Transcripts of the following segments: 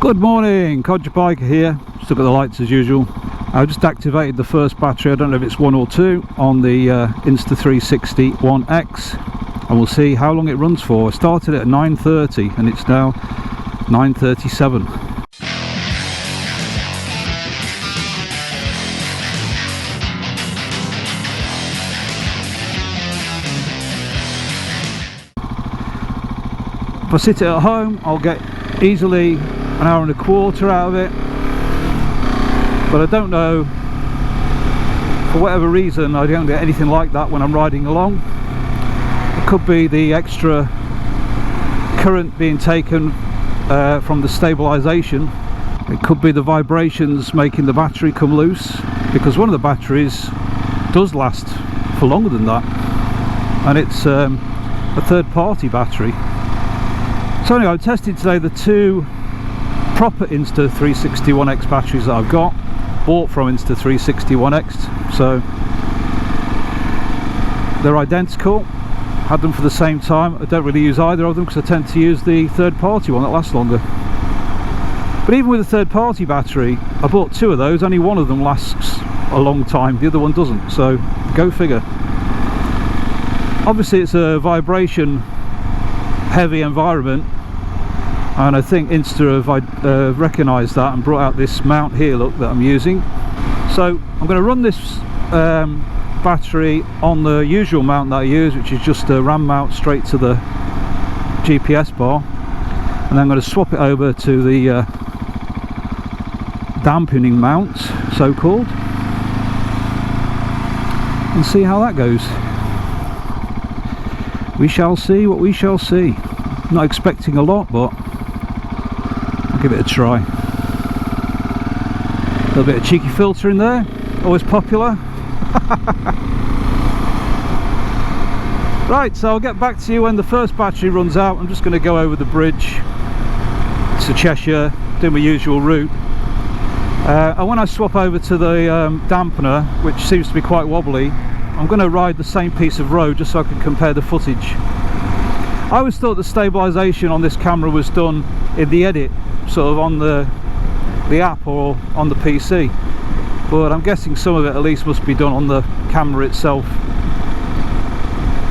Good morning, Codger Biker here. Still got the lights as usual. I just activated the first battery, I don't know if it's 1 or 2, on the Insta360 1X, and we'll see how long it runs for. I started at 9:30 and it's now 9:37. If I sit it at home, I'll get easily an hour and a quarter out of it, but I don't know, for whatever reason I don't get anything like that when I'm riding along. It could be the extra current being taken from the stabilisation. It could be the vibrations making the battery come loose, because one of the batteries does last for longer than that, and it's a third-party battery. So anyway, I tested today the 2 proper Insta360 1X batteries that I've got, bought from Insta360 1X, so they're identical. Had them for the same time. I don't really use either of them because I tend to use the third-party one that lasts longer. But even with a third-party battery, I bought 2 of those, only one of them lasts a long time, the other one doesn't, so go figure. Obviously it's a vibration heavy environment, and I think Insta have recognised that and brought out this mount here, look, that I'm using. So I'm going to run this battery on the usual mount that I use, which is just a RAM mount straight to the GPS bar, and then I'm going to swap it over to the dampening mount, so called, and see how that goes. We shall see what we shall see. Not expecting a lot, but I'll give it a try. A little bit of cheeky filter in there, always popular. Right, so I'll get back to you when the first battery runs out. I'm just going to go over the bridge to Cheshire, do my usual route. And when I swap over to the dampener, which seems to be quite wobbly, I'm going to ride the same piece of road just so I can compare the footage. I always thought the stabilisation on this camera was done in the edit, sort of on the app or on the PC, but I'm guessing some of it at least must be done on the camera itself.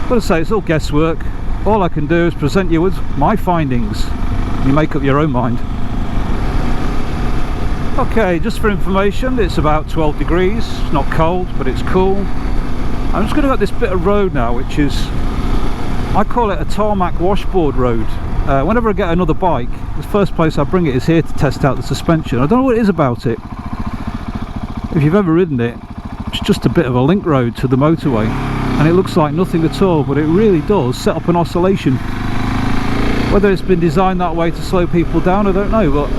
But I say, it's all guesswork. All I can do is present you with my findings. You make up your own mind. Okay, just for information, it's about 12 degrees. It's not cold, but it's cool. I'm just going to go this bit of road now, which is, I call it a tarmac washboard road. Whenever I get another bike, the first place I bring it is here to test out the suspension. I don't know what it is about it. If you've ever ridden it, it's just a bit of a link road to the motorway, and it looks like nothing at all, but it really does set up an oscillation. Whether it's been designed that way to slow people down, I don't know, but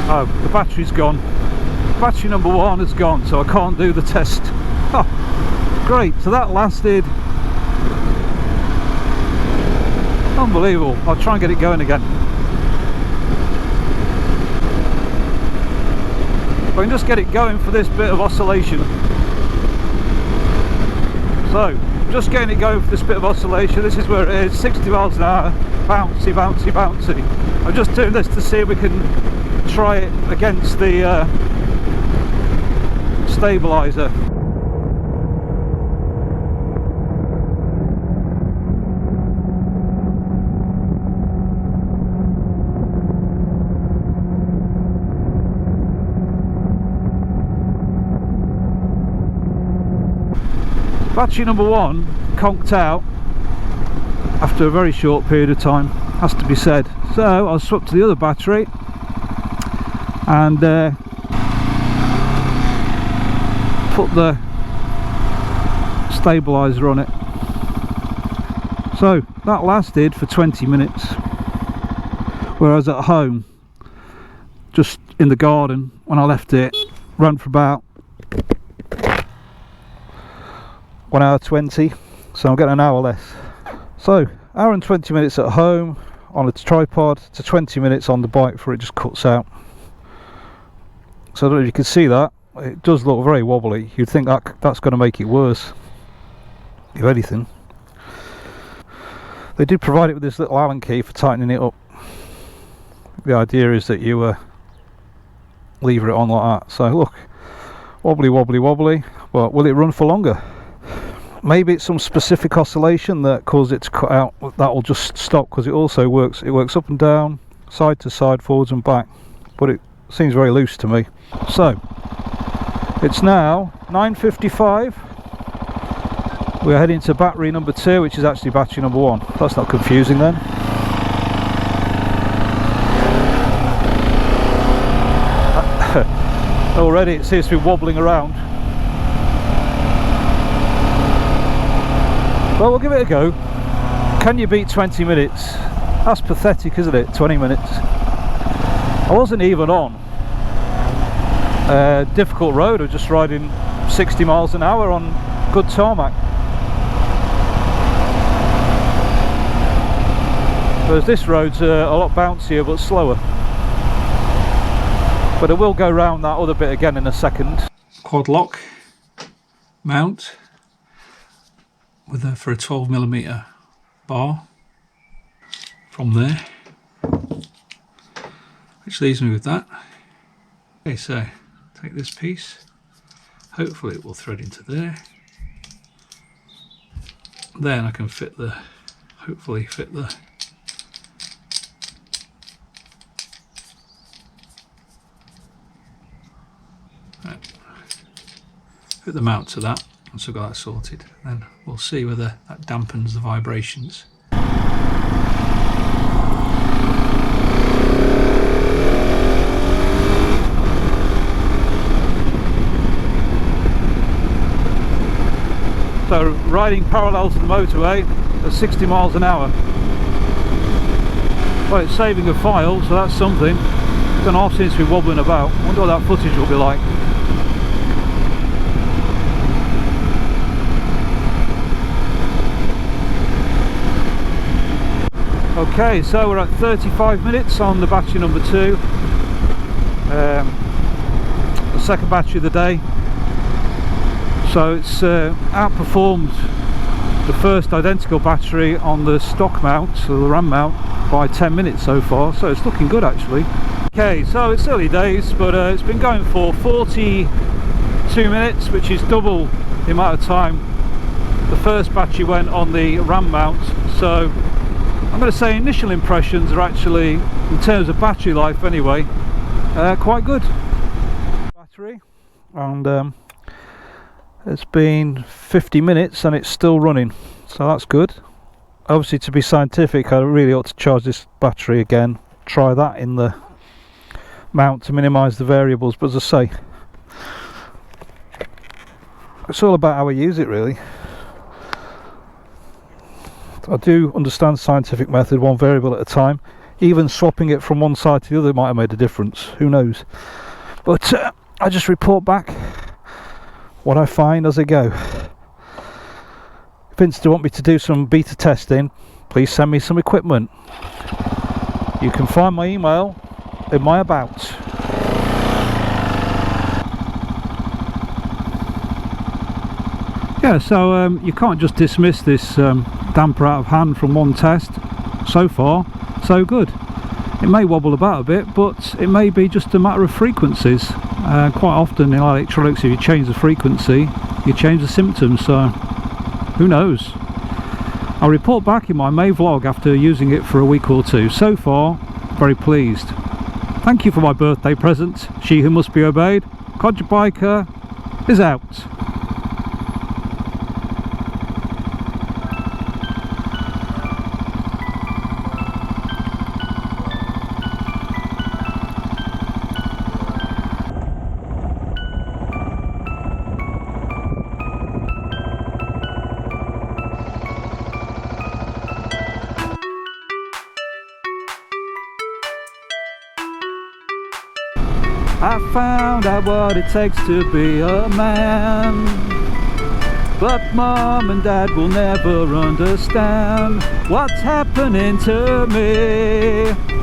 oh, the battery's gone. Battery number 1 is gone, so I can't do the test. Oh, great, so that lasted, unbelievable. I'll try and get it going again. I can just get it going for this bit of oscillation. So, just getting it going for this bit of oscillation. This is where it is, 60 miles an hour, bouncy, bouncy, bouncy. I'm just doing this to see if we can try it against the stabilizer. Battery number 1 conked out after a very short period of time, has to be said. So I'll swap to the other battery and put the stabilizer on it. So that lasted for 20 minutes, whereas at home, just in the garden when I left it, ran for about 1 hour 20, so I'm getting an hour less. So hour and 20 minutes at home on a tripod to 20 minutes on the bike before it just cuts out. So I don't know if you can see that, it does look very wobbly. You'd think that's going to make it worse, if anything. They did provide it with this little Allen key for tightening it up. the idea is that you lever it on like that. So look, wobbly wobbly wobbly, but will it run for longer? Maybe it's some specific oscillation that causes it to cut out. That will just stop, because it also works. It works up and down, side to side, forwards and back, but it seems very loose to me. So it's now 9:55. We're heading to battery number 2, which is actually battery number 1. That's not confusing then. Already it seems to be wobbling around. Well, we'll give it a go. Can you beat 20 minutes? That's pathetic, isn't it? 20 minutes. I wasn't even on a difficult road. I was just riding 60 miles an hour on good tarmac. Whereas this road's a lot bouncier but slower. But I will go round that other bit again in a second. Quad lock mount with for a 12mm bar from there, which leaves me with that. Okay, so take this piece, hopefully it will thread into there, then I can fit the, hopefully fit the mount to that. Once I've got that sorted, then we'll see whether that dampens the vibrations. So riding parallel to the motorway at 60 miles an hour. Well, it's saving a file, so that's something. Don't know, seems to be wobbling about. I wonder what that footage will be like. Okay, so we're at 35 minutes on the battery number 2, the second battery of the day. So it's outperformed the first identical battery on the stock mount, so the RAM mount, by 10 minutes so far, so it's looking good actually. Okay, so it's early days, but it's been going for 42 minutes, which is double the amount of time the first battery went on the RAM mount. So I'm going to say initial impressions are actually, in terms of battery life anyway, quite good. Battery, and it's been 50 minutes and it's still running, so that's good. Obviously, to be scientific, I really ought to charge this battery again, try that in the mount to minimise the variables, but as I say, it's all about how I use it really. I do understand the scientific method, one variable at a time. Even swapping it from one side to the other might have made a difference, who knows. But I just report back what I find as I go. If Insta want me to do some beta testing, please send me some equipment. You can find my email in my about. Yeah, so you can't just dismiss this damper out of hand from one test. So far, so good. It may wobble about a bit, but it may be just a matter of frequencies. Quite often in electronics, if you change the frequency, you change the symptoms, so who knows. I'll report back in my May vlog after using it for a week or two. So far, very pleased. Thank you for my birthday present. She who must be obeyed. Codger Biker is out. I found out what it takes to be a man, but Mom and Dad will never understand what's happening to me.